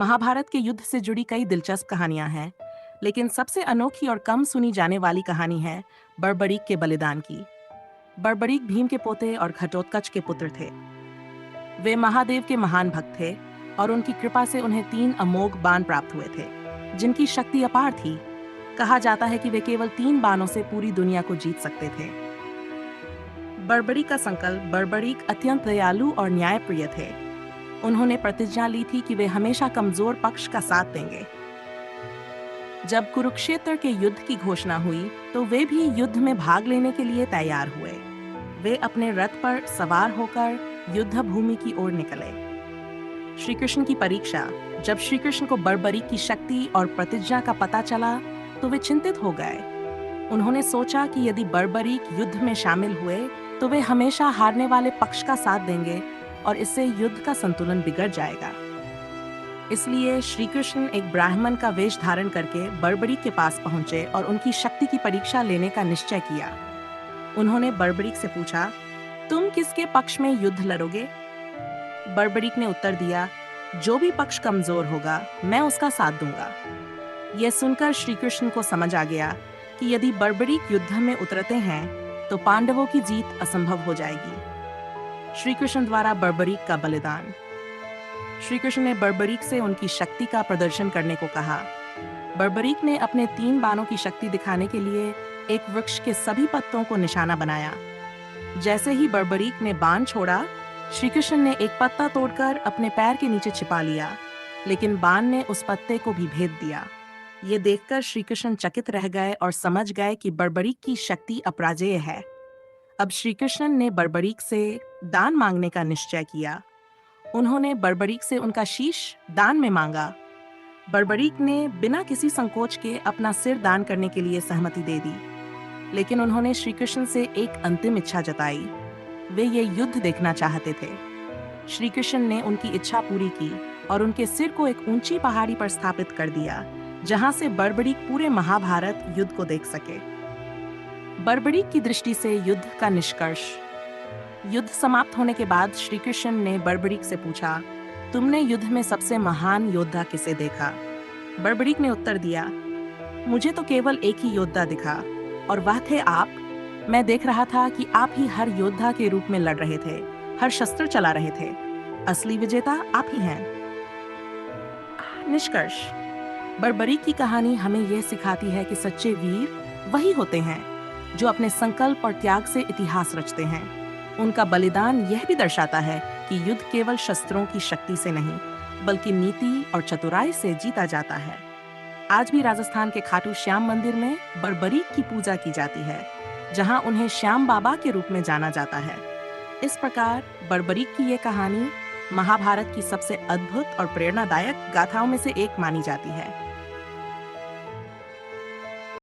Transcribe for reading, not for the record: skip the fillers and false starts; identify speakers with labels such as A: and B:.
A: महाभारत के युद्ध से जुड़ी कई दिलचस्प कहानियां हैं, लेकिन सबसे अनोखी और कम सुनी जाने वाली कहानी है बर्बरीक के बलिदान की। बर्बरीक भीम के पोते और घटोत्कच के पुत्र थे। वे महादेव के महान भक्त थे और उनकी कृपा से उन्हें 3 अमोघ बाण प्राप्त हुए थे, जिनकी शक्ति अपार थी। कहा जाता है कि वे केवल 3 बाणों से पूरी दुनिया को जीत सकते थे। बर्बरीक का संकल्प। बर्बरीक अत्यंत दयालु और न्यायप्रिय थे। उन्होंने प्रतिज्ञा ली थी कि वे हमेशा कमजोर पक्ष का साथ देंगे। जब कुरुक्षेत्र के युद्ध की घोषणा हुई, तो वे भी युद्ध में भाग लेने के लिए तैयार हुए। वे अपने रथ पर सवार होकर युद्ध भूमि की ओर निकले। श्री कृष्ण की परीक्षा। जब श्री कृष्ण को बर्बरीक की शक्ति और प्रतिज्ञा का पता चला, तो वे चिंतित हो गए। उन्होंने सोचा कि यदि बर्बरीक युद्ध में शामिल हुए, तो वे हमेशा हारने वाले पक्ष का साथ देंगे और इससे युद्ध का संतुलन बिगड़ जाएगा। इसलिए श्री कृष्ण एक ब्राह्मण का वेश धारण करके बर्बरीक के पास पहुंचे और उनकी शक्ति की परीक्षा लेने का निश्चय किया। उन्होंने बर्बरीक से पूछा, तुम किसके पक्ष में युद्ध लड़ोगे? बर्बरीक ने उत्तर दिया, जो भी पक्ष कमजोर होगा, मैं उसका साथ दूंगा। यह सुनकर श्री कृष्ण को समझ आ गया कि यदि बर्बरीक युद्ध में उतरते हैं, तो पांडवों की जीत असंभव हो जाएगी। श्री कृष्ण द्वारा बर्बरीक का बलिदान। श्री कृष्ण ने बर्बरीक से उनकी शक्ति का प्रदर्शन करने को कहा। बर्बरीक ने अपने 3 बाणों की शक्ति दिखाने के लिए एक वृक्ष के सभी पत्तों को निशाना बनाया। जैसे ही बर्बरीक ने बाण छोड़ा, श्री कृष्ण ने एक पत्ता तोड़कर अपने पैर के नीचे छिपा लिया, लेकिन बाण ने उस पत्ते को भी भेद दिया। ये देखकर श्री कृष्ण चकित रह गए और समझ गए कि बर्बरीक की शक्ति अपराजेय है। अब श्री कृष्ण ने बर्बरीक से दान मांगने का निश्चय किया। उन्होंने बर्बरीक से उनका शीश दान में मांगा। बर्बरीक ने बिना किसी संकोच के अपना सिर दान करने के लिए सहमति दे दी, लेकिन उन्होंने श्री कृष्ण से एक अंतिम इच्छा जताई। वे ये युद्ध देखना चाहते थे। श्री कृष्ण ने उनकी इच्छा पूरी की और उनके सिर को एक ऊंची पहाड़ी पर स्थापित कर दिया, जहां से बर्बरीक पूरे महाभारत युद्ध को देख सके। बर्बरीक की दृष्टि से युद्ध का निष्कर्ष। युद्ध समाप्त होने के बाद श्री कृष्ण ने बर्बरीक से पूछा, तुमने युद्ध में सबसे महान योद्धा किसे देखा? बर्बरीक ने उत्तर दिया, मुझे तो केवल एक ही योद्धा दिखा, और वह थे आप। मैं देख रहा था कि आप ही हर योद्धा के रूप में लड़ रहे थे, हर शस्त्र चला रहे थे। असली विजेता आप ही हैं। निष्कर्ष। बर्बरीक की कहानी हमें यह सिखाती है कि सच्चे वीर वही होते हैं जो अपने संकल्प और त्याग से इतिहास रचते हैं। उनका बलिदान यह भी दर्शाता है कि युद्ध केवल शस्त्रों की शक्ति से नहीं, बल्कि नीति और चतुराई से जीता जाता है। आज भी राजस्थान के खाटू श्याम मंदिर में बर्बरीक की पूजा की जाती है, जहां उन्हें श्याम बाबा के रूप में जाना जाता है। इस प्रकार बर्बरीक की ये कहानी महाभारत की सबसे अद्भुत और प्रेरणादायक गाथाओं में से एक मानी जाती है।